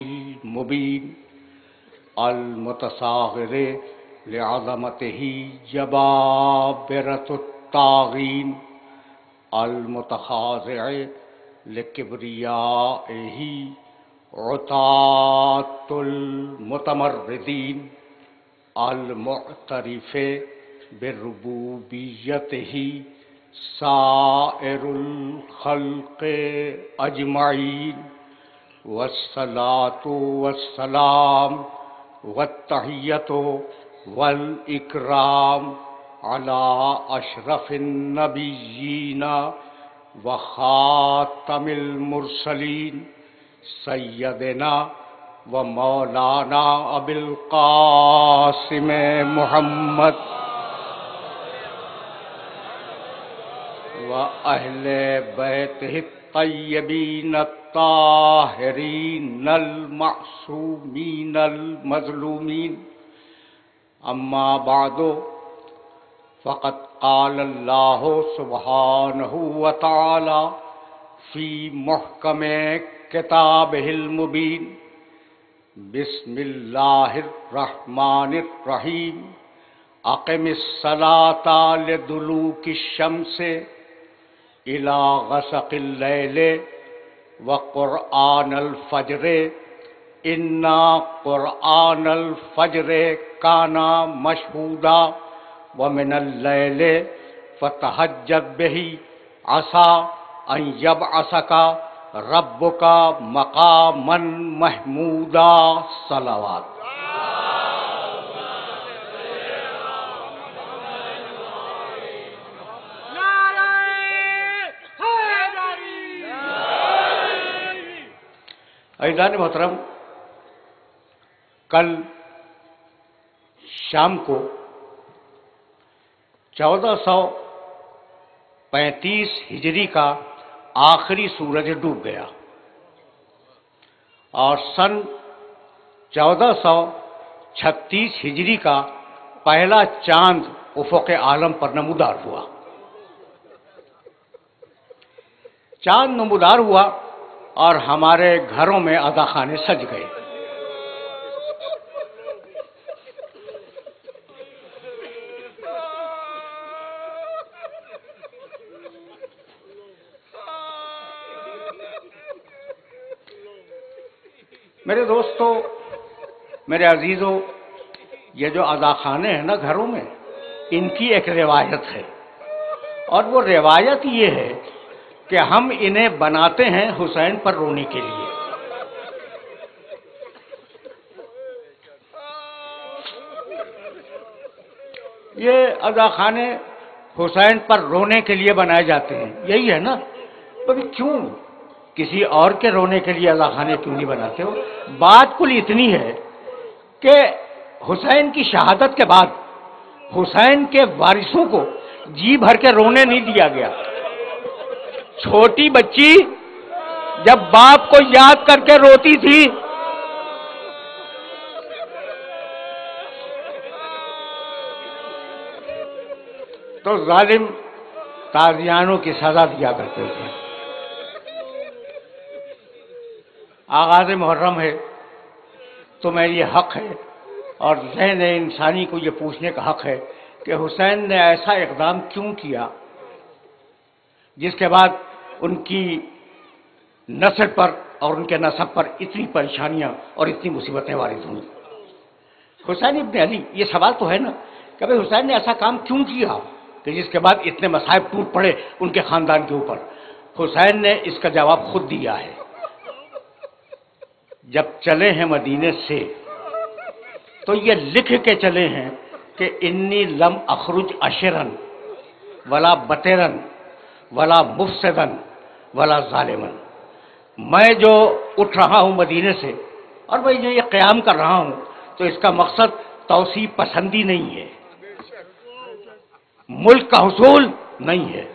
المبین المتصاغر لعظمتہ جبابرۃ الطاغین المتخاضع لکبریائہ عتاۃ المتمردین المعترف بربوبیتہ سائر الخلق اجمعین والصلاۃ والسلام والتحیۃ والاکرام علی اشرف النبیین وخاتم المرسلین سیدنا و مولانا ابی القاسم محمد و اہل بیتہ الطیبین الطاہرین المعصومین المظلومین اما بعد فقد قال اللہ سبحانہ وتعالی فی محکم کتابہ المبین بسم اللہ الرحمن الرحیم اقم الصلاۃ لدلوک الشمس الی غسق اللیل وقرآن الفجر انا قرآن الفجر کان مشہودا ومن اللیل فتہجد بہ عسیٰ ان یبعثک ربک مقاما محمودا صلوات۔ عزیزان محترم، کل شام کو 1435 ہجری کا آخری سورج ڈوب گیا اور سن 1436 ہجری کا پہلا چاند افق عالم پر نمودار ہوا۔ چاند نمودار ہوا اور ہمارے گھروں میں عزاخانے سج گئے۔ میرے دوستو، میرے عزیزوں، یہ جو عزاخانے ہیں نا گھروں میں، ان کی ایک روایت ہے، اور وہ روایت یہ ہے کہ ہم انہیں بناتے ہیں حسین پر رونے کے لیے۔ یہ عزاخانے حسین پر رونے کے لیے بنائے جاتے ہیں، یہی ہے نا؟ کیوں کسی اور کے رونے کے لیے عزاخانے کیوں نہیں بناتے ہو؟ بات کل اتنی ہے کہ حسین کی شہادت کے بعد حسین کے وارثوں کو جی بھر کے رونے نہیں دیا گیا۔ چھوٹی بچی جب باپ کو یاد کر کے روتی تھی تو ظالم تازیانوں کی سزا دیا کرتے تھے۔ آغاز محرم ہے تو میں یہ حق ہے اور ذہن انسانی کو یہ پوچھنے کا حق ہے کہ حسین نے ایسا اقدام کیوں کیا جس کے بعد ان کی نسل پر اور ان کے نسب پر اتنی پریشانیاں اور اتنی مصیبتیں وارد ہوئیں۔ حسین ابن علی، یہ سوال تو ہے نا کہ بھئی حسین نے ایسا کام کیوں کیا کہ جس کے بعد اتنے مصائب ٹوٹ پڑے ان کے خاندان کے اوپر؟ حسین نے اس کا جواب خود دیا ہے۔ جب چلے ہیں مدینے سے تو یہ لکھ کے چلے ہیں کہ انی لم اخرج اشرن ولا بطرن ولا مفسدن ولا ظالمن، میں جو اٹھ رہا ہوں مدینے سے اور میں جو یہ قیام کر رہا ہوں تو اس کا مقصد توسیع پسندی نہیں ہے، ملک کا حصول نہیں ہے،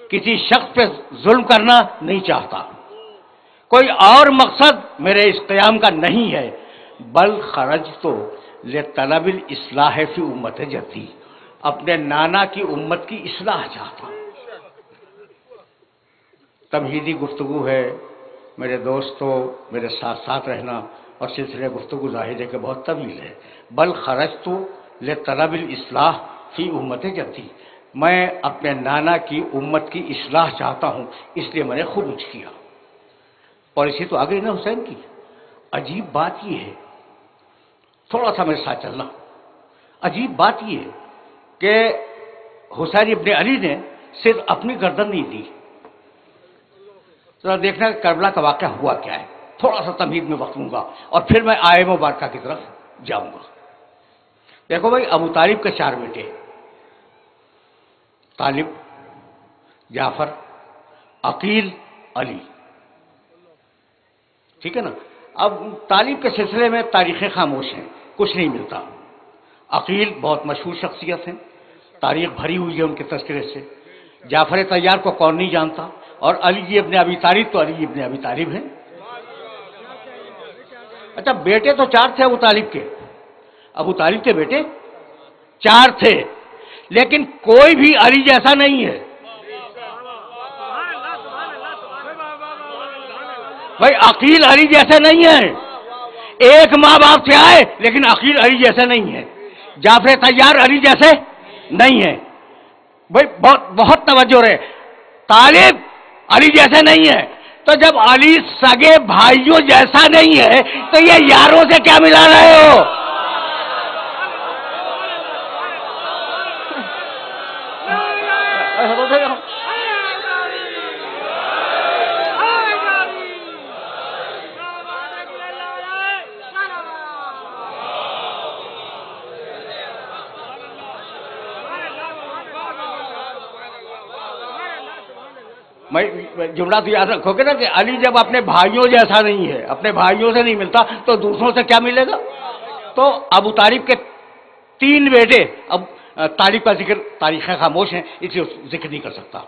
کسی شخص پہ ظلم کرنا نہیں چاہتا، کوئی اور مقصد میرے اس قیام کا نہیں ہے، بل خرجت لطلب الاصلاح فی امت جدی، اپنے نانا کی امت کی اصلاح چاہتا ہوں۔ تمہیدی گفتگو ہے، میرے دوستو، میرے ساتھ ساتھ رہنا اور سلسلے گفتگو ظاہر ہے کہ بہت طویل ہے. بل خرجت لطلب الاصلاح فی امت جدی، میں اپنے نانا کی امت کی اصلاح چاہتا ہوں، اس لیے میں نے خروج کیا. پالیسی تو آ گئی نا حسین کی. عجیب بات یہ ہے، تھوڑا سا میرے ساتھ چلنا. عجیب بات یہ ہے کہ حسین ابن علی نے صرف اپنی گردن نہیں دی. ذرا دیکھنا کربلا کا واقعہ ہوا کیا ہے. تھوڑا سا تمہید میں وقت لوں گا اور پھر میں آئے مبارکہ کی طرف جاؤں گا. دیکھو بھائی، ابو طالب کے 4 بیٹے، طالب، جعفر، عقیل، علی. ٹھیک ہے نا. اب طالب کے سلسلے میں تاریخیں خاموش ہیں، کچھ نہیں ملتا. عقیل بہت مشہور شخصیت ہیں، تاریخ بھری ہوئی ہے ان کے تذکرے سے. جعفر طیار کو کون نہیں جانتا، اور علی ابن ابی طالب تو علی ابن ابی طالب ہیں. اچھا، بیٹے تو 4 تھے ابو طالب کے. ابو طالب کے بیٹے 4 تھے، لیکن کوئی بھی علی جیسا نہیں ہے. بھائی عقیل علی جیسے نہیں ہے. ایک ماں باپ سے آئے لیکن عقیل علی جیسے نہیں ہے. جعفر طیار علی جیسے نہیں ہے. بھائی بہت توجہ رہے. طالب علی جیسے نہیں ہے، تو جب علی سگے بھائیوں جیسا نہیں ہے تو یہ یاروں سے کیا ملا رہے ہو؟ میں جملہ تو یاد رکھو گے نا کہ علی جب اپنے بھائیوں جیسا نہیں ہے، اپنے بھائیوں سے نہیں ملتا، تو دوسروں سے کیا ملے گا؟ تو ابو طالب کے 3 بیٹے. اب طالب کا ذکر تاریخیں خاموش ہیں اس لیے ذکر نہیں کر سکتا.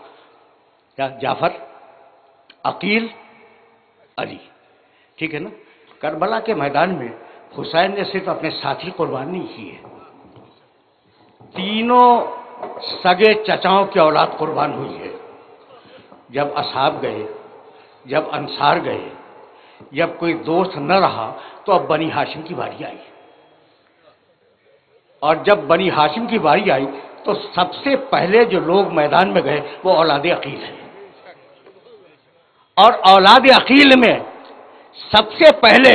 جعفر، عقیل، علی. ٹھیک ہے نا. کربلا کے میدان میں حسین نے صرف اپنے ساتھی قربان نہیں کیے، تینوں سگے چچاؤں کی اولاد قربان ہوئی ہے. جب اصحاب گئے، جب انصار گئے، جب کوئی دوست نہ رہا تو اب بنی ہاشم کی باری آئی. اور جب بنی ہاشم کی باری آئی تو سب سے پہلے جو لوگ میدان میں گئے وہ اولاد عقیل ہیں. اور اولاد عقیل میں سب سے پہلے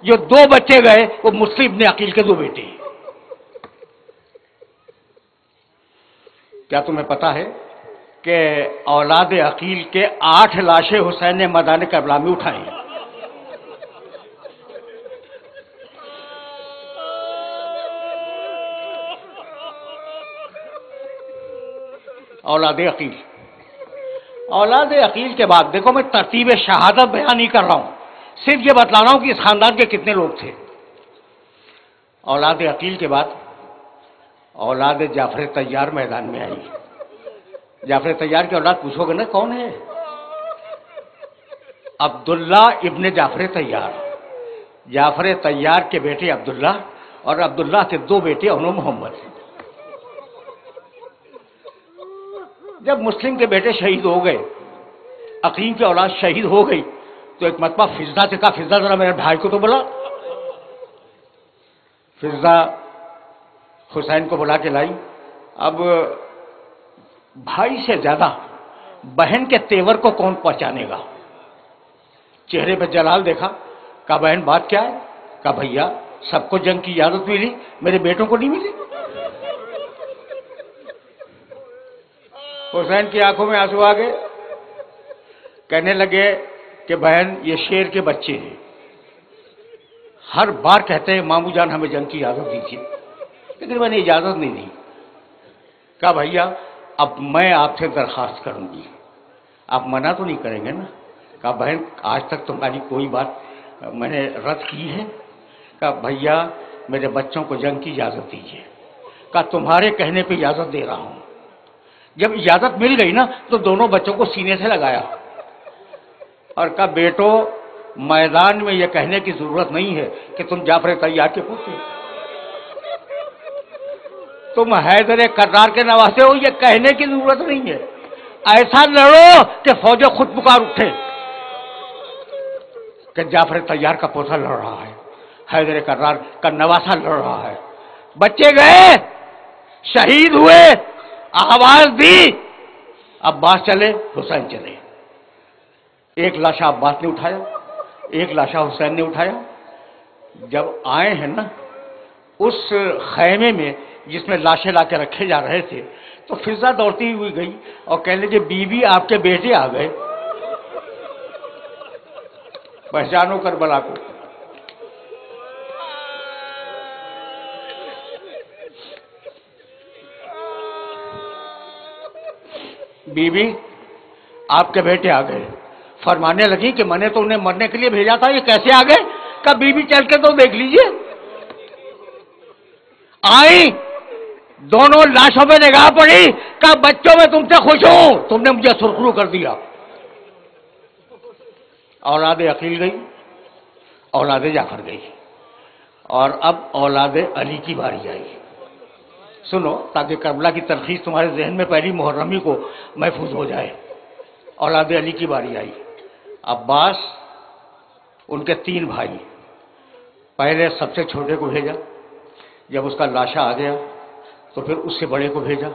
جو 2 بچے گئے وہ مسلم ابن عقیل کے 2 بیٹے ہیں. کیا تمہیں پتا ہے کہ اولاد عقیل کے 8 لاشیں حسین نے میدان کربلا میں اٹھائی ہیں؟ اولاد عقیل. اولاد عقیل کے بعد دیکھو، میں ترتیب شہادت بیان نہیں کر رہا ہوں، صرف یہ بتلا رہا ہوں کہ اس خاندان کے کتنے لوگ تھے. اولاد عقیل کے بعد اولاد جعفر طیار میدان میں آئی. جعفر طیار کی اولاد پوچھو گے نا کون ہے؟ عبداللہ ابن جعفر طیار. جعفر طیار کے بیٹے عبداللہ، اور عبداللہ کے 2 بیٹے انو محمد. جب مسلم کے بیٹے شہید ہو گئے، عقیل کی اولاد شہید ہو گئی، تو ایک مرتبہ فضہ سے کہا، فضہ ذرا میرے بھائی کو تو بلا. فضہ حسین کو بلا کے لائی. اب بھائی سے زیادہ بہن کے تیور کو کون پہچانے گا؟ چہرے پہ جلال دیکھا، کہا بہن بات کیا ہے؟ کہا بھیا سب کو جنگ کی اجازت ملی، میرے بیٹوں کو نہیں ملی. حسین کی آنکھوں میں آنسو آ گئے. کہنے لگے کہ بہن یہ شیر کے بچے ہیں، ہر بار کہتے ہیں مامو جان ہمیں جنگ کی اجازت دیجیے، لیکن میں نے اجازت نہیں دی. کہا بھیا اب میں آپ سے درخواست کروں گی، آپ منع تو نہیں کریں گے نا؟ کہا بہن آج تک تمہاری کوئی بات میں نے رد کی ہے؟ کہا بھیا میرے بچوں کو جنگ کی اجازت دیجیے. کہا تمہارے کہنے پہ اجازت دے رہا ہوں. جب اجازت مل گئی نا تو دونوں بچوں کو سینے سے لگایا اور کہا بیٹو میدان میں یہ کہنے کی ضرورت نہیں ہے کہ تم جعفر طیار کے پوتے، تم حیدر کرار کے نواسے ہو، یہ کہنے کی ضرورت نہیں ہے. ایسا لڑو کہ فوجیں خود پکار اٹھے. کہ جعفر طیار کا پوتا لڑ رہا ہے، حیدر کرار کا نواسا لڑ رہا ہے، بچے گئے، شہید ہوئے، آواز دی، عباس چلے، حسین چلے، ایک لاشا عباس نے اٹھایا، ایک لاشا حسین نے اٹھایا۔ جب آئے ہیں نا اس خیمے میں جس میں لاشیں لا کے رکھے جا رہے تھے، تو فضا دوڑتی ہوئی گئی اور کہنے لگی بی بی آپ کے بیٹے آ گئے، پہچانو کربلا کو۔ بی بی آپ کے بیٹے آ گئے، فرمانے لگی کہ میں نے تو انہیں مرنے کے لیے بھیجا تھا، یہ کیسے آ گئے؟ کہا بی بی چل کے تو دیکھ لیجئے۔ آئی، دونوں لاشوں پہ نگاہ پڑی، کہا بچوں میں تم سے خوش ہوں، تم نے مجھے سرخرو کر دیا۔ اولاد عقیل گئی، اولاد جعفر گئی، اور اب اولاد علی کی باری آئی۔ سنو تاکہ کربلا کی تلخیص تمہارے ذہن میں پہلی محرمی کو محفوظ ہو جائے۔ اولاد علی کی باری آئی، عباس، ان کے 3 بھائی، پہلے سب سے چھوٹے کو بھیجا، جب اس کا لاشا آ گیا تو پھر اس سے بڑے کو بھیجا،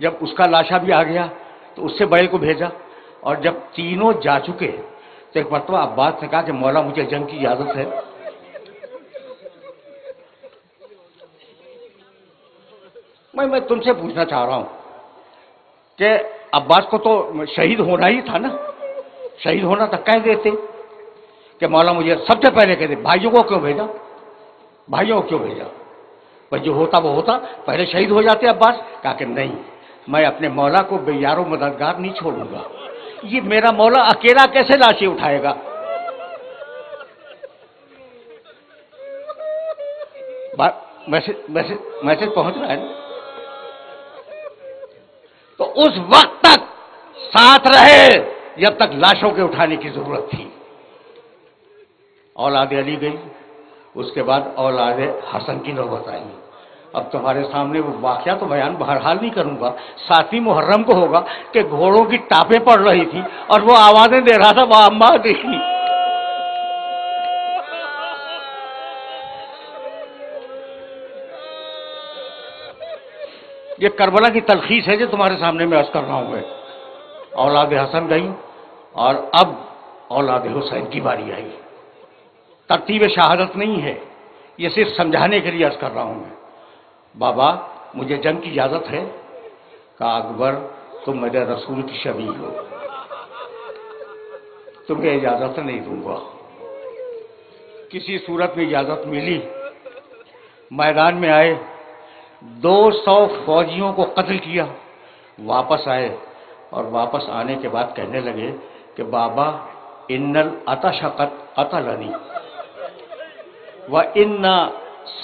جب اس کا لاشا بھی آ گیا تو اس سے بڑے کو بھیجا، اور جب تینوں جا چکے تو ایک مرتبہ عباس نے کہا کہ مولا مجھے جنگ کی اجازت ہے۔ میں تم سے پوچھنا چاہ رہا ہوں کہ عباس کو تو شہید ہونا ہی تھا نا، شہید ہونا تھا، کہہ دیتے کہ مولا مجھے سب سے پہلے کہہ دے، بھائیوں کو کیوں بھیجا؟ بھائیوں کو کیوں بھیجا؟ بھائی جو ہوتا وہ ہوتا، پہلے شہید ہو جاتے عباس۔ کہا کہ نہیں، میں اپنے مولا کو بے یار و مددگار نہیں چھوڑوں گا، یہ میرا مولا اکیلا کیسے لاشیں اٹھائے گا؟ میسج پہنچ رہا ہے نا؟ تو اس وقت تک ساتھ رہے جب تک لاشوں کے اٹھانے کی ضرورت تھی۔ اولاد علی گئی، اس کے بعد اولاد حسن کی نوبت آئی۔ اب تمہارے سامنے وہ واقعہ تو بیان بہرحال نہیں کروں گا، 7ویں محرم کو ہوگا کہ گھوڑوں کی ٹاپیں پڑ رہی تھی اور وہ آوازیں دے رہا تھا، وہ اماں دیکھی۔ یہ کربلا کی تلخیص ہے جو تمہارے سامنے میں عرض کر رہا ہوں میں۔ اولاد حسن گئی اور اب اولاد حسین کی باری آئی۔ ترتیب شہادت نہیں ہے، یہ صرف سمجھانے کے لیے عرض کر رہا ہوں میں۔ بابا مجھے جنگ کی اجازت ہے؟ کہا اکبر تم میرے رسول کی شبیہ ہو، تمہیں اجازت نہیں دوں گا۔ کسی صورت میں اجازت ملی، میدان میں آئے، 200 فوجیوں کو قتل کیا، واپس آئے، اور واپس آنے کے بعد کہنے لگے کہ بابا ان العطش قد قتلنی وان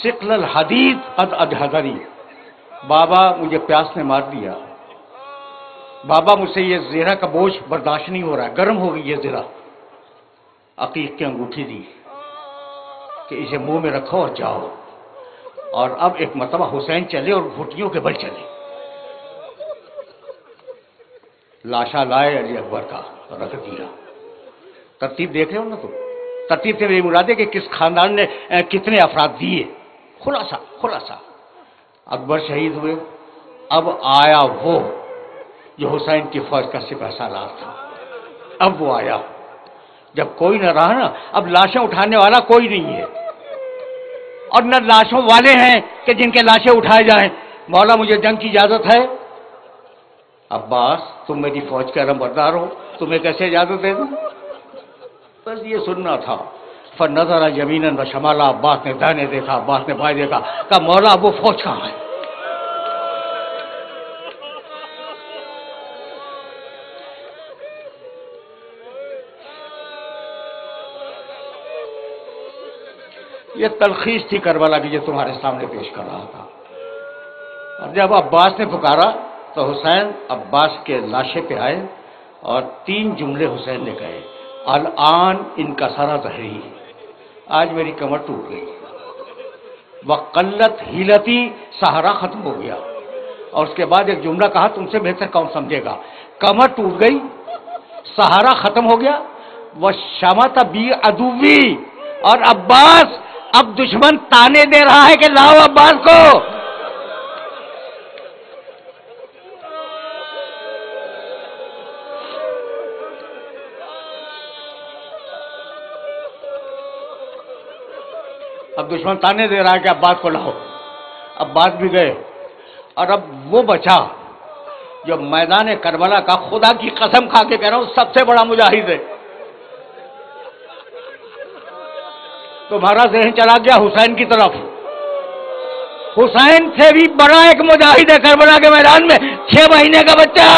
ثقل الحدید قد اجهدنی، بابا مجھے پیاس نے مار دیا، بابا مجھ سے یہ زیرہ کا بوجھ برداشت نہیں ہو رہا ہے، گرم ہو گئی یہ زیرہ۔ عقیق کی انگوٹھی دی کہ اسے منہ میں رکھو اور جاؤ، اور اب ایک مرتبہ حسین چلے اور گھٹیوں کے بل چلے۔ لاشا لائے علی اکبر کا رکھ دیا۔ ترتیب دیکھ رہے ہو نا تم؟ ترتیب سے میری مراد ہے کہ کس خاندان نے کتنے افراد دیے، خلاصہ۔ اکبر شہید ہوئے، اب آیا وہ جو حسین کی فوج کا سپہ سالار تھا، اب وہ آیا۔ جب کوئی نہ رہا نا، اب لاشیں اٹھانے والا کوئی نہیں ہے، اور نہ لاشوں والے ہیں کہ جن کے لاشیں اٹھائے جائیں۔ مولا مجھے جنگ کی اجازت ہے؟ عباس تم میری فوج کے علم بردار ہو، تمہیں کیسے اجازت دے دوں؟ بس یہ سننا تھا۔ فنظر یمینا و شمالا، عباس نے دائیں دیکھا، عباس نے بائیں دیکھا، کہا مولا اب وہ فوج کہاں ہے؟ یہ تلخیص تھی کربلا کی جو تمہارے سامنے پیش کر رہا تھا۔ اور جب عباس نے پکارا تو حسین عباس کے لاشے پہ آئے اور 3 جملے حسین نے کہے، الان انکسر ظہری، آج میری کمر ٹوٹ گئی، وقلت حیلتی، سہارا ختم ہو گیا، اور اس کے بعد ایک جملہ کہا تم سے بہتر کون سمجھے گا، کمر ٹوٹ گئی، سہارا ختم ہو گیا، وَشَمَتَ بِي عَدُوِّي، اور عباس اب دشمن تانے دے رہا ہے کہ لاؤ عباس کو. اب دشمن تانے دے رہا ہے کہ عباس کو لاؤ. عباس بھی گئے، اور اب وہ بچا جو میدان کربلا کا خدا کی قسم کھا کے کہہ رہا ہوں سب سے بڑا مجاہد ہے. تمہارا ذہن چلا گیا حسین کی طرف. حسین سے بھی بڑا ایک مجاہد ہے کربلا کے میدان میں، 6 مہینے کا بچہ.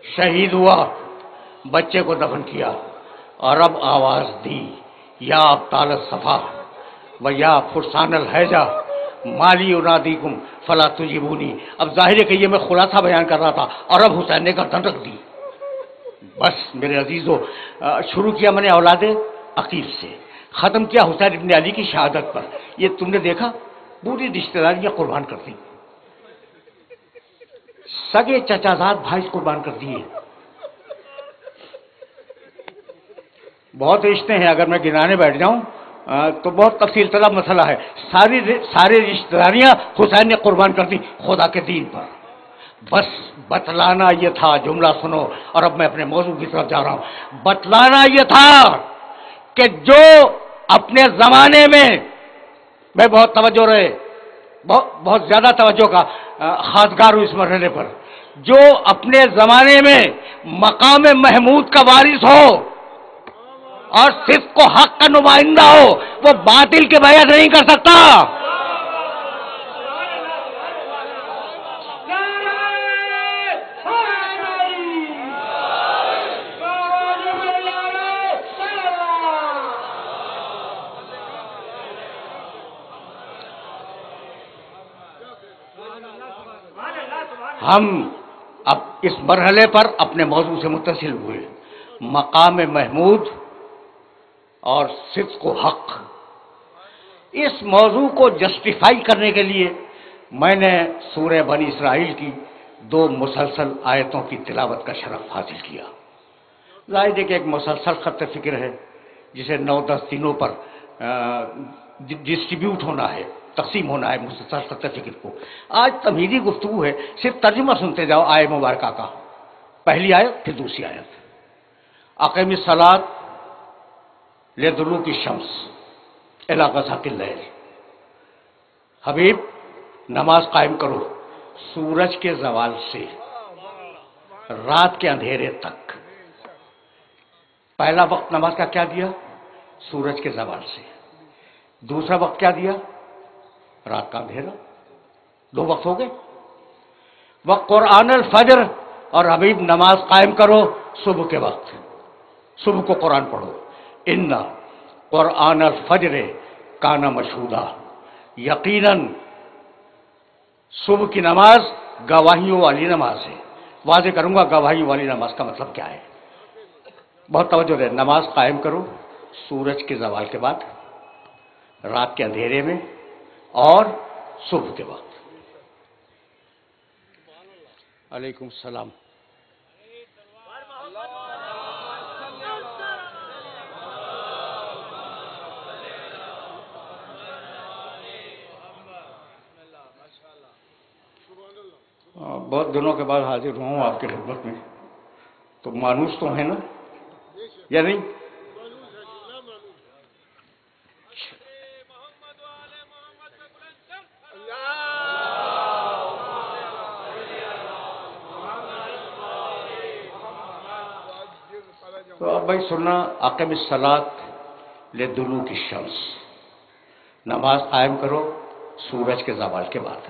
شہید ہوا، بچے کو دفن کیا، اور اب آواز دی یا ابطال الصفا و یا فرسان الحیجہ مالی انادیکم فلا تجیبونی. اب ظاہر ہے کہ یہ میں خلاصہ بیان کر رہا تھا، اور اب حسین نے گردن رکھ دی. بس میرے عزیزو، شروع کیا میں نے اولاد عقیل سے، ختم کیا حسین ابن علی کی شہادت پر. یہ تم نے دیکھا پوری رشتہ داریاں قربان کر دی، سگے چچا زاد بھائی قربان کر دیے. بہت رشتے ہیں، اگر میں گنانے بیٹھ جاؤں تو بہت تفصیل طلب مسئلہ ہے. ساری رشتہ داریاں حسین نے قربان کر دی خدا کے دین پر. بس بتلانا یہ تھا، جملہ سنو، اور اب میں اپنے موضوع کی طرف جا رہا ہوں. بتلانا یہ تھا کہ جو اپنے زمانے میں بہت توجہ رہے، بہت زیادہ توجہ کا خاطگار ہوں اس مرحلے پر، جو اپنے زمانے میں مقام محمود کا وارث ہو اور صدق و حق کا نمائندہ ہو، وہ باطل کے بیعت نہیں کر سکتا. ہم اب اس مرحلے پر اپنے موضوع سے متصل ہوئے، مقام محمود اور صدق و حق. اس موضوع کو جسٹیفائی کرنے کے لیے میں نے سورہ بنی اسرائیل کی 2 مسلسل آیتوں کی تلاوت کا شرف حاصل کیا. ظاہر ہے کہ ایک مسلسل خط فکر ہے جسے 9-10 دنوں پر ڈسٹریبیوٹ ہونا ہے، تقسیم ہونا ہے مسلسل خط فکر کو. آج تمہیدی گفتگو ہے، صرف ترجمہ سنتے جاؤ آیہ مبارکہ کا. پہلی آیت پھر دوسری آیت. اقیم الصلاۃ لدلوک الشمس الی غسق اللیل. حبیب نماز قائم کرو سورج کے زوال سے رات کے اندھیرے تک. پہلا وقت نماز کا کیا دیا؟ سورج کے زوال سے. دوسرا وقت کیا دیا؟ رات کا اندھیرا. 2 وقت ہو گئے. وقرآن الفجر، اور حبیب نماز قائم کرو صبح کے وقت، صبح کو قرآن پڑھو. ان قرآن الفجر کان مشہودا، یقیناً صبح کی نماز گواہیوں والی نماز ہے. واضح کروں گا گواہیوں والی نماز کا مطلب کیا ہے. بہت توجہ دے. نماز قائم کرو سورج کے زوال کے بعد، رات کے اندھیرے میں، اور صبح کے وقت. علیکم السلام. بہت دنوں کے بعد حاضر ہوں آپ کی خدمت میں، تو مانوس تو ہیں نا یا نہیں؟ تو اب بھائی سننا، اقیم الصلاۃ لدلوک الشمس، نماز قائم کرو سورج کے زوال کے بعد،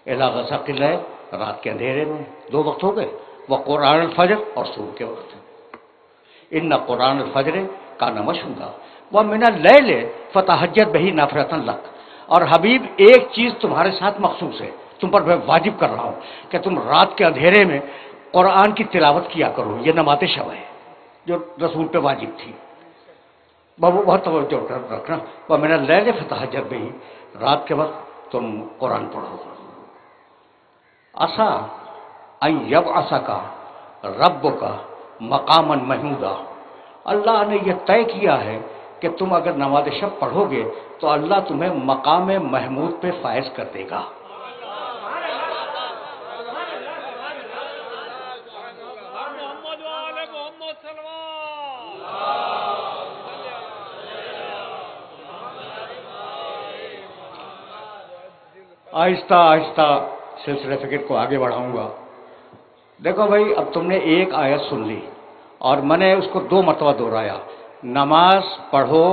الی غسق اللیل، رات کے اندھیرے میں. 2 وقت ہو گئے. وقرآن الفجر، اور صبح کے وقت. ان قرآن الفجر کان مشہودا ومن اللیل فتہجد بہ نافلۃ لک. اور حبیب ایک چیز تمہارے ساتھ مخصوص ہے، تم پر میں واجب کر رہا ہوں کہ تم رات کے اندھیرے میں قرآن کی تلاوت کیا کرو. یہ نماز شب ہے جو رسول پہ واجب تھی. بہت توجہ رکھنا. وَمِنَ اللَّيْلِ فَتَهَجَّدْ بِهِ، رات کے وقت تم قرآن پڑھو. عَسَىٰ أَن يَبْعَثَكَ رَبُّكَ مَقَامًا مَحْمُودًا، اللہ نے یہ طے کیا ہے کہ تم اگر نماز شب پڑھو گے تو اللہ تمہیں مقام محمود پہ فائز کر دے گا. آہستہ آہستہ سلسلہ فکر کو آگے بڑھاؤں گا. دیکھو بھائی، اب تم نے ایک آیت سن لی اور میں نے اس کو 2 مرتبہ دہرایا. نماز پڑھو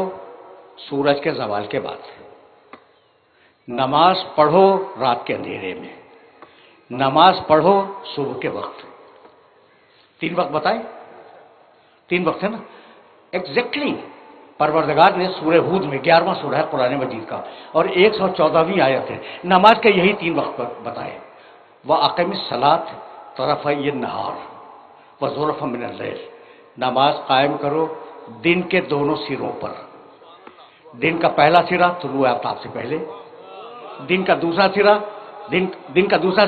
سورج کے زوال کے بعد، نماز پڑھو رات کے اندھیرے میں، نماز پڑھو صبح کے وقت. 3 وقت بتائیں؟ 3 وقت ہے نا ایگزیکٹلی. پروردگار نے سورہ ہود میں 11واں سورہ ہے قرآن مجید کا اور 114ویں آیت ہے، نماز کے یہی 3 وقت بتائے. وَأَقِمِ الصَّلَاةَ طَرَفَيِ النَّهَارِ وَزُلَفًا مِنَ اللَّيْلِ، نماز قائم کرو دن کے دونوں سروں پر. دن کا پہلا سرا طلوع آفتاب سے پہلے، دن کا دوسرا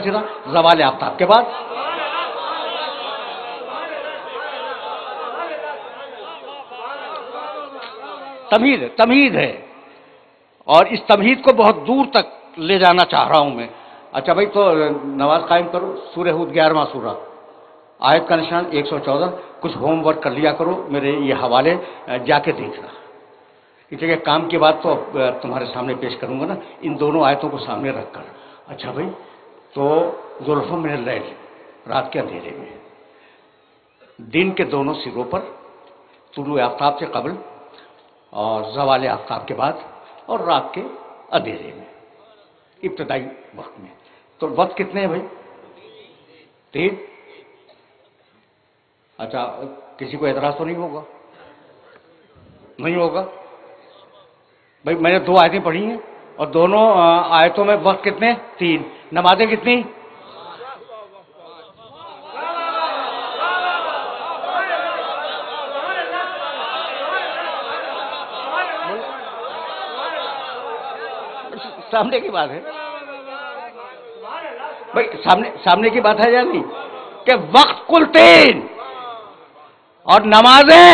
سرا زوال آفتاب کے بعد. تمہید ہے اور اس تمہید کو بہت دور تک لے جانا چاہ رہا ہوں میں. اچھا بھائی، تو نماز قائم کرو. سورہ ہود 11واں سورہ، آیت کا نشان 114. کچھ ہوم ورک کر لیا کرو، میرے یہ حوالے جا کے دیکھنا. اس جگہ کام کی بات تو تمہارے سامنے پیش کروں گا نا، ان دونوں آیتوں کو سامنے رکھ کر. اچھا بھائی، تو زلفا من اللیل، رات کے اندھیرے میں، دن کے دونوں سروں پر، طلوع آفتاب سے قبل اور زوال آفتاب کے بعد، اور رات کے اندھیرے میں، ابتدائی وقت میں. تو وقت کتنے ہیں بھائی؟ 3. اچھا، کسی کو اعتراض تو نہیں ہوگا؟ نہیں ہوگا بھائی. میں نے 2 آیتیں پڑھی ہیں اور دونوں آیتوں میں وقت کتنے؟ 3. نمازیں کتنی؟ سامنے کی بات ہے بھائی، سامنے کی بات ہے یا نہیں کہ وقت کل 3 اور نمازیں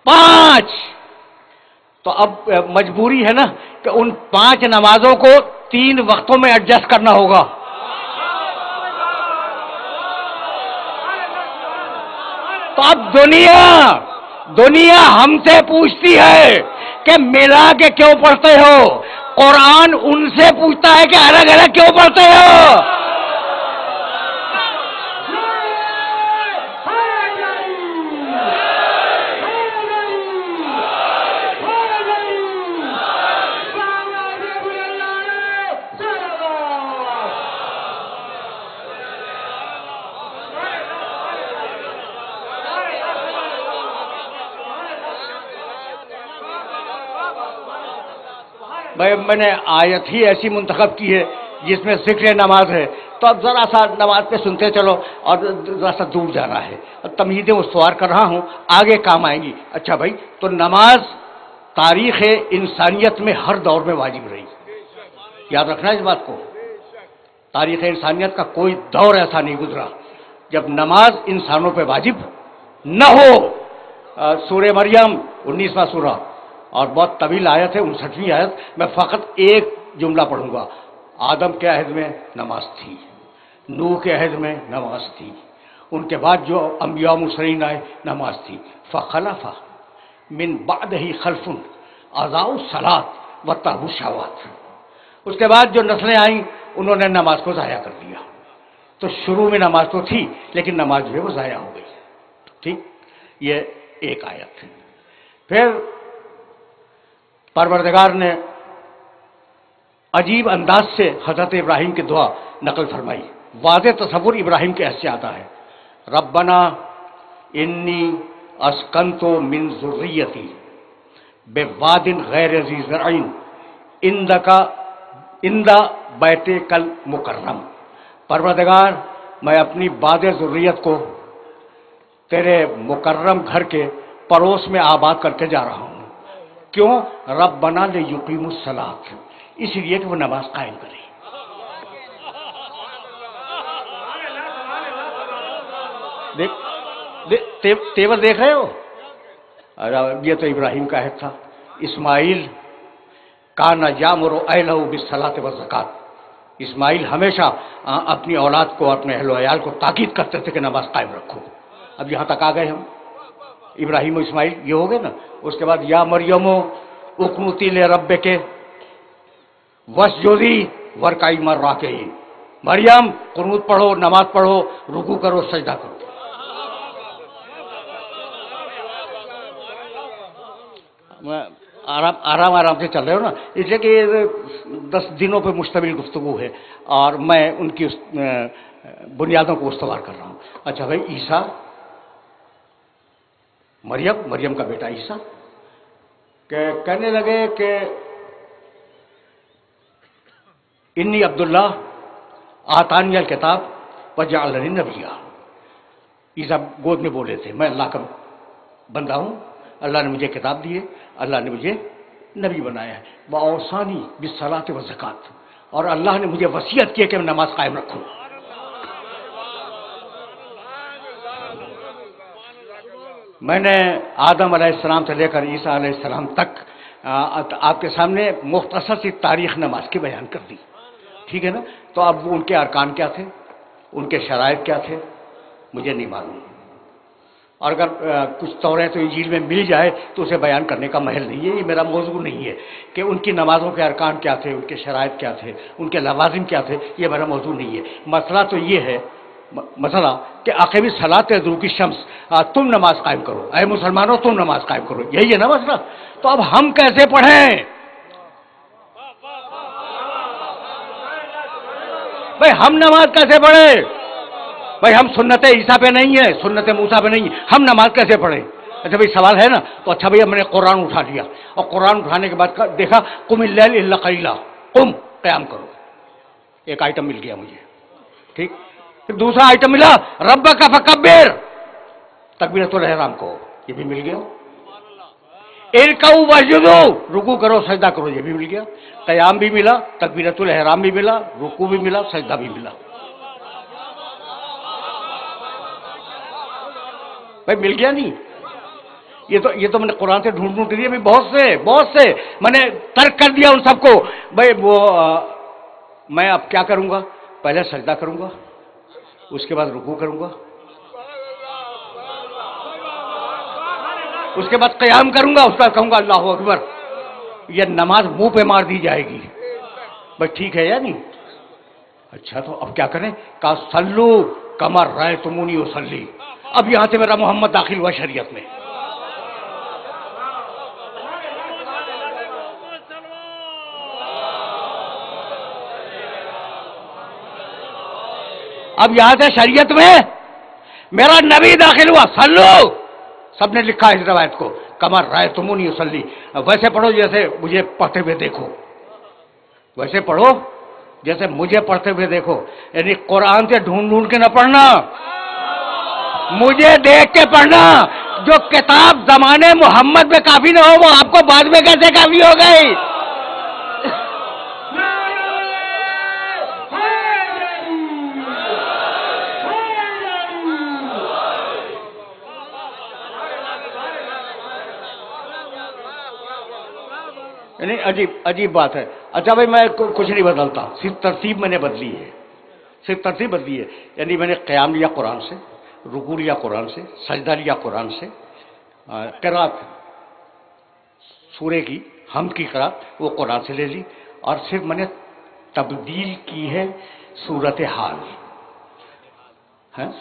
5. تو اب مجبوری ہے نا کہ ان 5 نمازوں کو 3 وقتوں میں ایڈجسٹ کرنا ہوگا. تو اب دنیا ہم سے پوچھتی ہے کہ ملا کے کیوں پڑھتے ہو؟ قرآن ان سے پوچھتا ہے کہ الگ الگ کیوں پڑھتے ہو؟ بھائی، میں نے آیت ہی ایسی منتخب کی ہے جس میں ذکر نماز ہے، تو اب ذرا سا نماز پہ سنتے چلو اور ذرا سا دور جانا ہے. تمہیدیں استوار کر رہا ہوں، آگے کام آئیں گی. اچھا بھائی، تو نماز تاریخ انسانیت میں ہر دور میں واجب رہی. یاد رکھنا اس بات کو، تاریخ انسانیت کا کوئی دور ایسا نہیں گزرا جب نماز انسانوں پہ واجب نہ ہو. سورہ مریم 19واں سورہ اور بہت طویل آیت ہے، 59ویں آیت. میں فقط ایک جملہ پڑھوں گا. آدم کے عہد میں نماز تھی، نوح کے عہد میں نماز تھی، ان کے بعد جو انبیاء مرسلین آئے نماز تھی. فخلف من بعدہ خلف اضاعوا الصلاۃ واتبعوا الشہوات. اس کے بعد جو نسلیں آئیں انہوں نے نماز کو ضائع کر دیا. تو شروع میں نماز تو تھی لیکن نماز جو ہے وہ ضائع ہو گئی. ٹھیک، یہ ایک آیت. پھر پروردگار نے عجیب انداز سے حضرت ابراہیم کی دعا نقل فرمائی. واضح تصور ابراہیم کے حصے آتا ہے. ربنا انی اسکنت من ذریتی بواد غیر ذی زرع عند بیتک المکرم. پروردگار، میں اپنی باد ذریت کو تیرے مکرم گھر کے پڑوس میں آباد کرتے جا رہا ہوں. کیوں؟ ربنا لیقیموا الصلاۃ، اس لیے کہ وہ نماز قائم کرے. تیور دیکھ رہے ہو؟ یہ تو ابراہیم کا عہد تھا. اسماعیل کان یامر اہلہ بالصلاۃ والزکوٰۃ، اسماعیل ہمیشہ اپنی اولاد کو، اپنے اہل و عیال کو تاکید کرتے تھے کہ نماز قائم رکھو. اب یہاں تک آ گئے ہم، ابراہیم و اسماعیل یہ ہو گئے نا. اس کے بعد یا مریم اقنتی لربک واسجدی وارکعی مع الراکعین، مریم قنوت پڑھو، نماز پڑھو، رکوع کرو، سجدہ کرو. آرام سے چل رہے ہو نا، اس لیے کہ 10 دنوں پہ مشتمل گفتگو ہے اور میں ان کی بنیادوں کو استوار کر رہا ہوں. اچھا بھائی، عیسیٰ، مریم کا بیٹا عیسیٰ کہ کہنے لگے کہ انی عبداللہ آتانی الکتاب وجعلنی نبیا. عیسیٰ گود میں بولے تھے میں اللہ کا بندہ ہوں، اللہ نے مجھے کتاب دی ہے، اللہ نے مجھے نبی بنایا ہے. وَأَوْصَانِي بِالصَّلَاةِ وَالزَّكَاةِ، اور اللہ نے مجھے وصیت کی کہ میں نماز قائم رکھوں. میں نے آدم علیہ السلام سے لے کر عیسیٰ علیہ السلام تک آپ کے سامنے مختصر سی تاریخ نماز کی بیان کر دی، ٹھیک ہے نا؟ تو اب ان کے ارکان کیا تھے، ان کے شرائط کیا تھے، مجھے نہیں معلوم. اور اگر کچھ توریت و انجیل میں مل جائے تو اسے بیان کرنے کا محل نہیں ہے. یہ میرا موضوع نہیں ہے کہ ان کی نمازوں کے ارکان کیا تھے، ان کے شرائط کیا تھے، ان کے لوازم کیا تھے. یہ میرا موضوع نہیں ہے. مسئلہ تو یہ ہے، مسئلہ کہ اقیموا الصلاۃ لدلوک الشمس، تم نماز قائم کرو، اے مسلمانوں تم نماز قائم کرو. یہی ہے نا مسئلہ. تو اب ہم کیسے پڑھیں بھائی؟ ہم نماز کیسے پڑھیں بھائی؟ ہم سنت عیسیٰ پہ نہیں ہے، سنت موسیٰ پہ نہیں ہے، ہم نماز کیسے پڑھیں؟ اچھا بھائی سوال ہے نا. تو اچھا بھائی میں نے قرآن اٹھا لیا اور قرآن اٹھانے کے بعد دیکھا قم اللیل الا قلیلا، قم، قیام کرو. ایک آئٹم مل گیا مجھے، ٹھیک. پھر دوسرا آئٹم ملا ربک فکبر، تکبیرۃ الاحرام کو، یہ بھی مل گیا. ارکعوا واسجدوا، رکوع کرو سجدہ کرو، یہ بھی مل گیا. قیام بھی ملا، تکبیرۃ الاحرام بھی ملا، رکوع بھی ملا، سجدہ بھی ملا. بھائی مل گیا نہیں؟ یہ تو میں نے قرآن سے ڈھونڈ کے دیے. بہت سے میں نے ترک کر دیا ان سب کو. بھائی وہ میں اب کیا کروں گا؟ پہلے سجدہ کروں گا، اس کے بعد رکوع کروں گا، اس کے بعد قیام کروں گا، اس کے بعد کہوں گا اللہ اکبر. یہ نماز منہ پہ مار دی جائے گی. بھائی ٹھیک ہے یا نہیں؟ اچھا تو اب کیا کریں؟ کہا صلو کما رأیتمونی اصلی. اب یہاں سے میرا محمد داخل ہوا شریعت میں. اب یہاں سے شریعت میں میرا نبی داخل ہوا. صلو، سب نے لکھا اس روایت کو، کما رأیتمونی اصلی. ویسے پڑھو جیسے مجھے پڑھتے ہوئے دیکھو، ویسے پڑھو جیسے مجھے پڑھتے ہوئے دیکھو. یعنی قرآن سے ڈھونڈ کے نہ پڑھنا، مجھے دیکھ کے پڑھنا. جو کتاب زمانے محمد میں کافی نہ ہو وہ آپ کو بعد میں کیسے کافی ہو گئی؟ یعنی عجیب بات ہے. اچھا بھائی میں کچھ نہیں بدلتا، صرف ترتیب میں نے بدلی ہے، صرف ترتیب بدلی ہے. یعنی میں نے قیام لیا قرآن سے، رکوع لیا قرآن سے، سجدہ لیا قرآن سے، قرات سورے کی حمد کی قرات وہ قرآن سے لے لی، اور صرف میں نے تبدیل کی ہے صورتحال.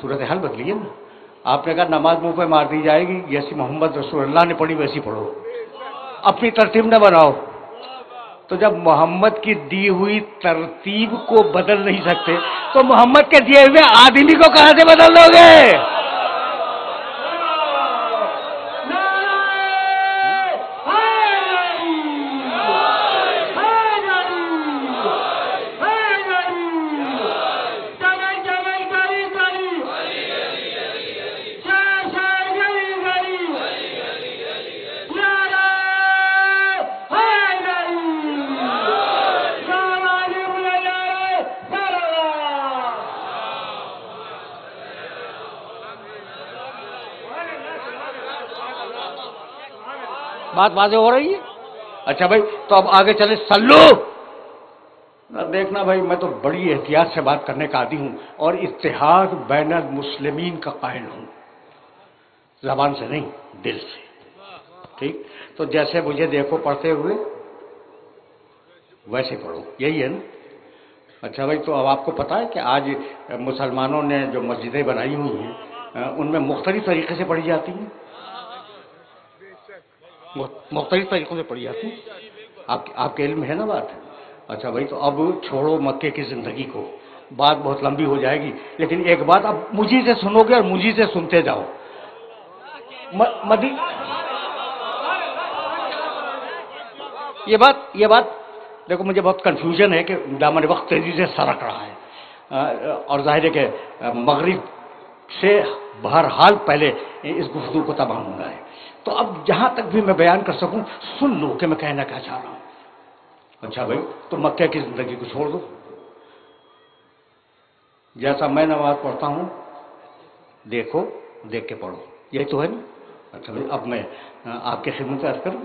صورتحال بدلی ہے نا. آپ نے کہا نماز منہ پہ مار دی جائے گی، جیسی محمد رسول اللہ نے پڑھی ویسی پڑھو، اپنی ترتیب نہ بناؤ. تو جب محمد کی دی ہوئی ترتیب کو بدل نہیں سکتے تو محمد کے دیے ہوئے آدمی کو کہاں سے بدل دو گے؟ بات واضح ہو رہی ہے؟ اچھا بھائی، تو اب آگے چلے. سلو دیکھنا بھائی، میں تو بڑی احتیاط سے بات کرنے کا عادی ہوں اور اتحاد بین المسلمین کا قائل ہوں، زبان سے نہیں، دل سے. ٹھیک، تو جیسے مجھے دیکھو پڑھتے ہوئے ویسے پڑھو، یہی ہے نا؟ اچھا بھائی، تو اب آپ کو پتا ہے کہ آج مسلمانوں نے جو مسجدیں بنائی ہوئی ہیں ان میں مختلف طریقے سے پڑھی جاتی ہیں، مختلف طریقوں سے پڑھی جاتی ہیں. آپ کے علم ہے نا بات؟ اچھا بھائی، تو اب چھوڑو مکے کی زندگی کو، بات بہت لمبی ہو جائے گی، لیکن ایک بات اب مجھے سے سنو گے اور مجھے سے سنتے جاؤ. یہ بات دیکھو، مجھے بہت کنفیوژن ہے کہ دامن وقت تیزی سے سرک رہا ہے، اور ظاہر ہے کہ مغرب سے بہرحال پہلے اس گفتگو کو تمام ہونا ہے. تو اب جہاں تک بھی میں بیان کر سکوں سن لو کہ میں کہنا کیا چاہ رہا ہوں. اچھا بھائی، تو مکہ کی زندگی کو چھوڑ دو، جیسا میں نماز پڑھتا ہوں دیکھو، دیکھ کے پڑھو، یہی تو ہے نا؟ اچھا بھائی، اب میں آپ کے خدمت عرض کروں.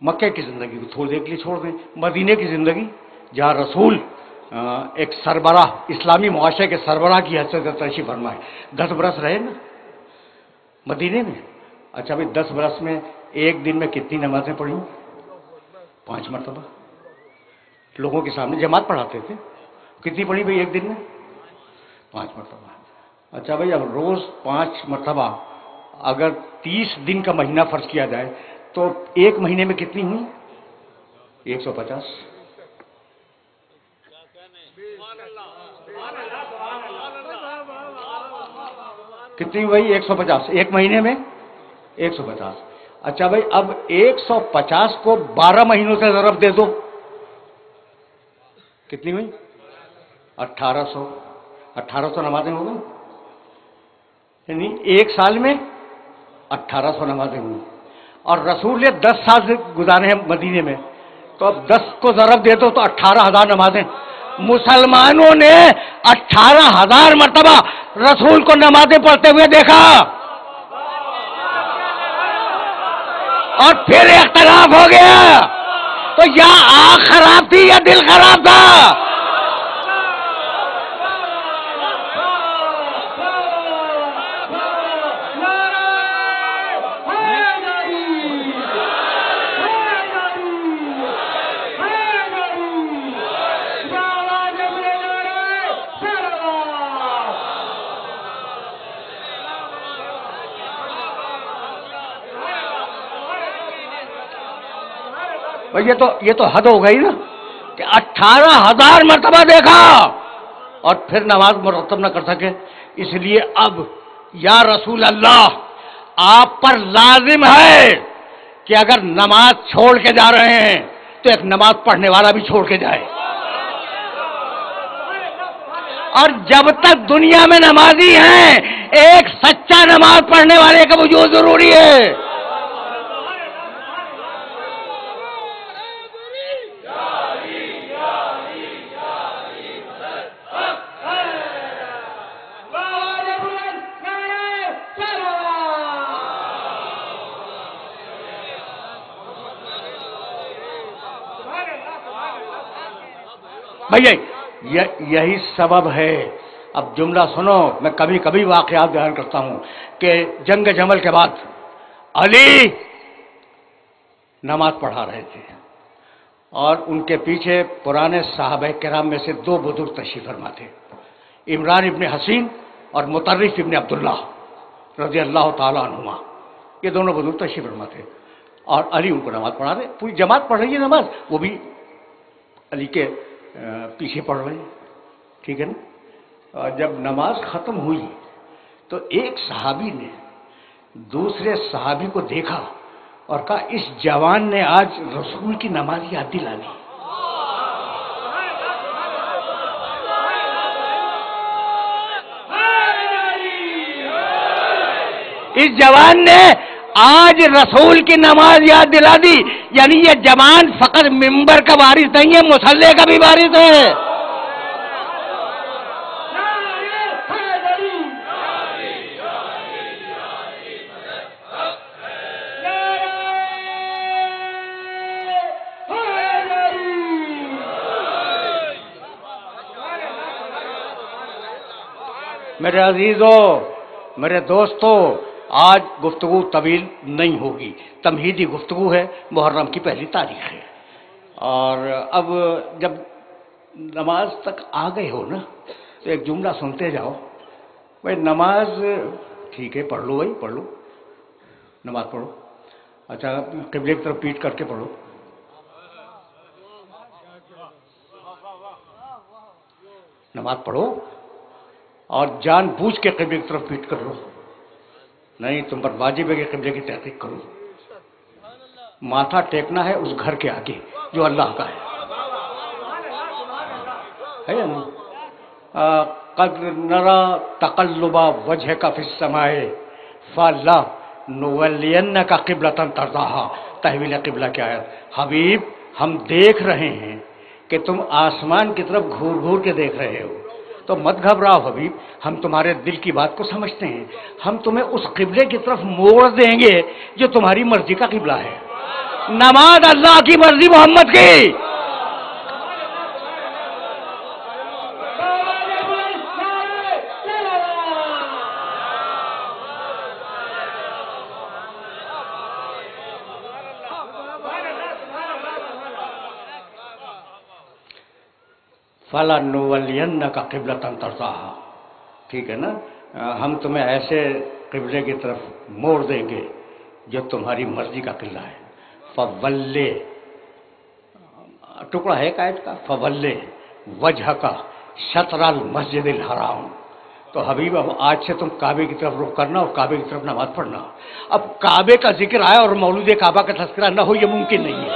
مکے کی زندگی کو تھوڑی دیر کے لیے چھوڑ دیں. مدینے کی زندگی، جہاں رسول ایک سربراہ، اسلامی معاشرے کے سربراہ کی حیثیت سے تشریف فرما ہے. 10 برس رہے نا مدینے میں. اچھا بھائی، 10 برس میں ایک دن میں کتنی نمازیں پڑھی؟ 5 مرتبہ. لوگوں کے سامنے جماعت پڑھاتے تھے. کتنی پڑھی بھائی ایک دن میں؟ 5 مرتبہ. اچھا بھائی، اب روز 5 مرتبہ اگر 30 دن کا مہینہ فرض کیا جائے تو ایک مہینے میں کتنی ہوئی؟ 150. کتنی ہوئی؟ 150 ایک مہینے میں 150. اچھا بھائی، اب 150 کو 12 مہینوں سے ضرب دے دو، کتنی ہوئی؟ 1800. 1800 نمازیں ہو گئی، یعنی ایک سال میں 1800 نمازیں ہوئی. اور رسول نے 10 سال سے گزارے ہیں مدینے میں، تو اب 10 کو ضرب دے دو تو 18,000 نمازیں. مسلمانوں نے 18,000 مرتبہ رسول کو نمازیں پڑھتے ہوئے دیکھا، اور پھر اختلاف ہو گیا. تو یا آنکھ خراب تھی یا دل خراب تھا؟ یہ تو حد ہو گئی نا کہ 18,000 مرتبہ دیکھا اور پھر نماز مرتب نہ کر سکے. اس لیے اب یا رسول اللہ، آپ پر لازم ہے کہ اگر نماز چھوڑ کے جا رہے ہیں تو ایک نماز پڑھنے والا بھی چھوڑ کے جائے. اور جب تک دنیا میں نمازی ہیں ایک سچا نماز پڑھنے والے کا وجود ضروری ہے. بھائی یہی سبب ہے. اب جملہ سنو، میں کبھی کبھی واقعات بیان کرتا ہوں کہ جنگ جمل کے بعد علی نماز پڑھا رہے تھے اور ان کے پیچھے پرانے صحابہ کرام میں سے 2 بزرگ تشریف فرما تھے، عمران ابن حسین اور مطرف ابن عبداللہ رضی اللہ تعالیٰ عنہما. یہ دونوں بزرگ تشریف فرما تھے اور علی ان کو نماز پڑھا رہے. پوری جماعت پڑھ رہی ہے نماز، وہ بھی علی کے پیچھے پڑھ رہے ہیں. ٹھیک ہے نا؟ اور جب نماز ختم ہوئی تو ایک صحابی نے دوسرے صحابی کو دیکھا اور کہا اس جوان نے آج رسول کی نماز یاد دلا دی. اس جوان نے آج رسول کی نماز یاد دلا دی. یعنی یہ جوان فقط منبر کا وارث نہیں ہے، مصلی کا بھی وارث ہے. میرے عزیزوں، میرے دوستوں، آج گفتگو طویل نہیں ہوگی، تمہیدی گفتگو ہے، محرم کی پہلی تاریخ ہے۔ اور اب جب نماز تک آ گئے ہو نا تو ایک جملہ سنتے جاؤ۔ بھائی نماز ٹھیک ہے، پڑھ لو بھائی، پڑھ لو، نماز پڑھو۔ اچھا قبلے کی طرف پیٹ کر کے پڑھو۔ نماز پڑھو اور جان بوجھ کے قبلے کی طرف پیٹ کر لو، نہیں تم پر واجب ہے کہ قبلے کی تحقیق کرو۔ ماتھا ٹیکنا ہے اس گھر کے آگے جو اللہ کا ہے یا نہیں؟ قد نرا تقلب وجهك في السماء فلا نولینک قبلۃ ترضاها، تحویل قبلہ کیا ہے؟ حبیب ہم دیکھ رہے ہیں کہ تم آسمان کی طرف گھور گھور کے دیکھ رہے ہو، تو مت گھبراؤ حبیب، ہم تمہارے دل کی بات کو سمجھتے ہیں، ہم تمہیں اس قبلے کی طرف موڑ دیں گے جو تمہاری مرضی کا قبلہ ہے۔ نماز اللہ کی مرضی، محمد کی۔ فَلَنُوَلِّيَنَّكَ قِبْلَةً تَرْضَاهَا، ٹھیک ہے نا؟ ہم تمہیں ایسے قبلے کی طرف موڑ دیں گے جو تمہاری مرضی کا قبلہ ہے۔ فَوَلِّ، ٹکڑا ہے آیت کا، فَوَلِّ وَجْهَكَ شَطْرَ الْمَسْجِدِ الْحَرَامِ۔ تو حبیب اب آج سے تم کعبے کی طرف رخ کرنا اور کعبے کی طرف نماز پڑھنا۔ اب کعبے کا ذکر آیا اور مولود کعبہ کا تذکرہ نہ ہو، یہ ممکن نہیں ہے۔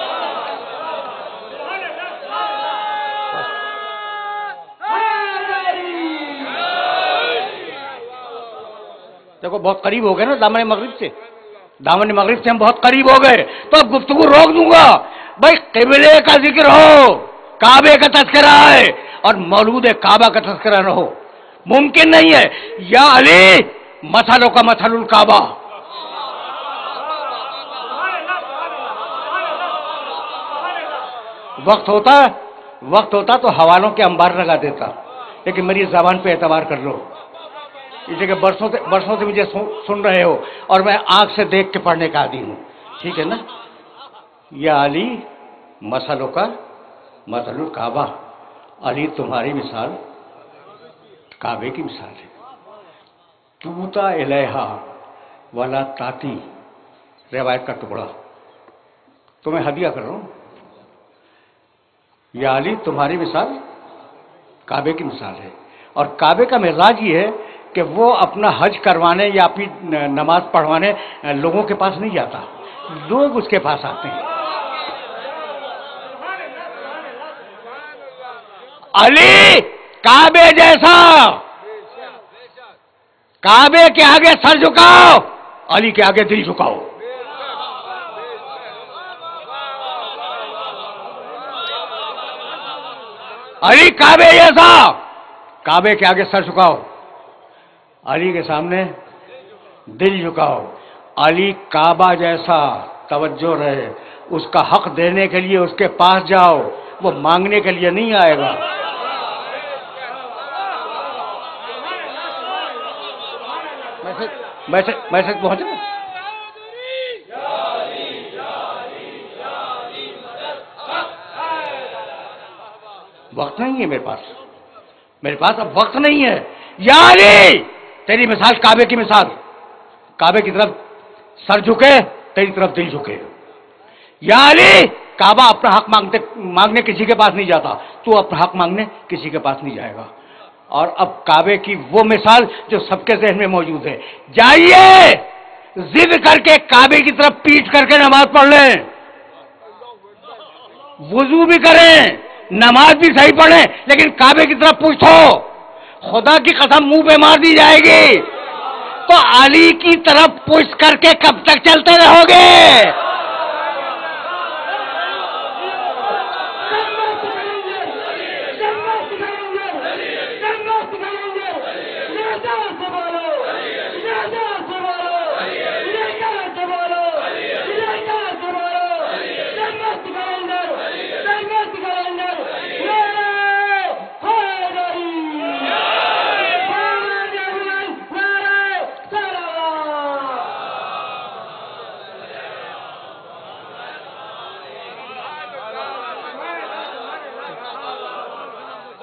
دیکھو بہت قریب ہو گئے نا دامن مغرب سے، دامن مغرب سے ہم بہت قریب ہو گئے، تو اب گفتگو روک دوں گا۔ بھائی قبلے کا ذکر ہو، کعبے کا تذکرہ ہے اور مولود کعبہ کا تذکرہ نہ ہو، ممکن نہیں ہے۔ یا علی مثلوں کا مثل الکعبہ، وقت ہوتا تو حوالوں کے انبار لگا دیتا، لیکن میری زبان پہ اعتبار کر لو، اس لیے کہ برسوں سے مجھے سن رہے ہو اور میں آنکھ سے دیکھ کے پڑھنے کا عادی ہوں، ٹھیک ہے نا؟ یا علی مثلوں کا مثل الکعبہ، علی تمہاری مثال کعبے کی مثال ہے۔ توتا الیہا ولا تاتی، روایت کا ٹکڑا تمہیں ہدیہ کر رہا ہوں۔ یا علی تمہاری مثال کعبے کی مثال ہے، اور کعبے کا مزاج یہ ہے کہ وہ اپنا حج کروانے یا اپنی نماز پڑھوانے لوگوں کے پاس نہیں جاتا، لوگ اس کے پاس آتے ہیں۔ علی کعبے جیسا، کعبے کے آگے سر جھکاؤ، علی کے آگے دل جھکاؤ۔ علی کعبے جیسا، کعبے کے آگے سر جھکاؤ، علی کے سامنے دل جھکاؤ۔ علی کعبہ جیسا، توجہ رہے، اس کا حق دینے کے لیے اس کے پاس جاؤ، وہ مانگنے کے لیے نہیں آئے گا۔ میسج پہنچا؟ وقت نہیں ہے میرے پاس اب وقت نہیں ہے۔ یا علی تیری مثال کعبے کی مثال، کعبے کی طرف سر جھکے، تیری طرف دل جھکے۔ یا علی کعبہ اپنا حق مانگنے کسی کے پاس نہیں جاتا، تو اپنا حق مانگنے کسی کے پاس نہیں جائے گا۔ اور اب کعبے کی وہ مثال جو سب کے ذہن میں موجود ہے، جائیے ضد کر کے کعبے کی طرف پیٹ کر کے نماز پڑھ لیں، وضو بھی کریں، نماز بھی صحیح پڑھیں، لیکن کعبے کی طرف پوچھو، خدا کی قسم منہ پہ مار دی جائے گی۔ تو علی کی طرف پوچھ کر کے کب تک چلتے رہو گے؟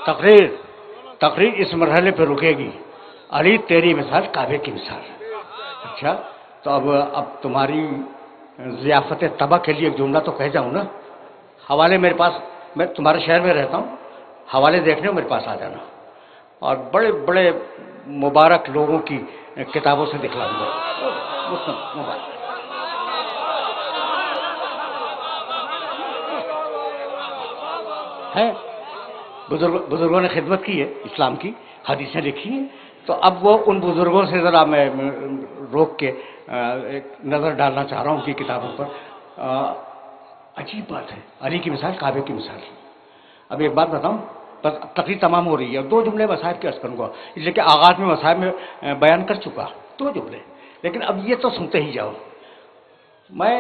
تقریر تقریر اس مرحلے پہ رکے گی، علی تیری مثال کعبے کی مثال۔ اچھا تو اب تمہاری ضیافت طبع کے لیے ایک جملہ تو کہہ جاؤں نا۔ حوالے میرے پاس، میں تمہارے شہر میں رہتا ہوں، حوالے دیکھنے ہو میرے پاس آ جانا، اور بڑے بڑے مبارک لوگوں کی کتابوں سے دکھلاؤں گا۔ مبارک ہے، بزرگوں نے خدمت کی ہے اسلام کی، حدیثیں لکھی ہیں، تو اب وہ ان بزرگوں سے ذرا میں روک کے ایک نظر ڈالنا چاہ رہا ہوں ان کی کتابوں پر۔ عجیب بات ہے، علی کی مثال کعبے کی مثال۔ اب ایک بات بتاؤں، بس تقریر تمام ہو رہی ہے، اور دو جملے مصائب کے عرض کروں گا، اس لیے کہ آغاز میں مصائب میں بیان کر چکا، دو جملے، لیکن اب یہ تو سنتے ہی جاؤ۔ میں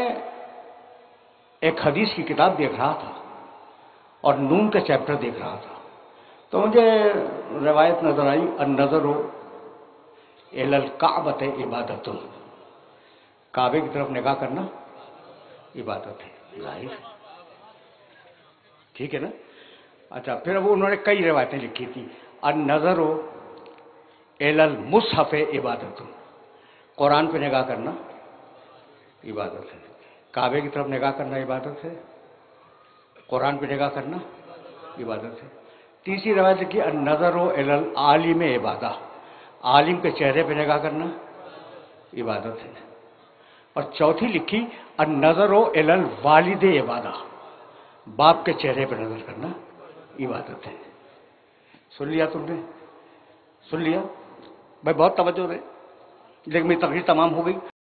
ایک حدیث کی کتاب دیکھ رہا تھا اور نون کا چیپٹر دیکھ رہا تھا، تو مجھے روایت نظر آئی، النظر الی الکعبۃ عبادۃ، کعبے کی طرف نگاہ کرنا عبادت ہے، ظاہر ہے، ٹھیک ہے نا؟ اچھا پھر اب انہوں نے کئی روایتیں لکھی تھیں، النظر الی المصحف عبادت، قرآن پہ نگاہ کرنا عبادت ہے، کعبے کی طرف نگاہ کرنا عبادت ہے، قرآن پہ نگاہ کرنا عبادت ہے۔ تیسری روایت لکھی النظر الی العالم عبادہ، عالم کے چہرے پہ نگاہ کرنا عبادت ہے، اور چوتھی لکھی النظر الی الوالد عبادہ، باپ کے چہرے پہ نظر کرنا عبادت ہے۔ سن لیا تم نے؟ سن لیا بھائی، بہت توجہ دے، لیکن میری تقریر تمام ہو گئی۔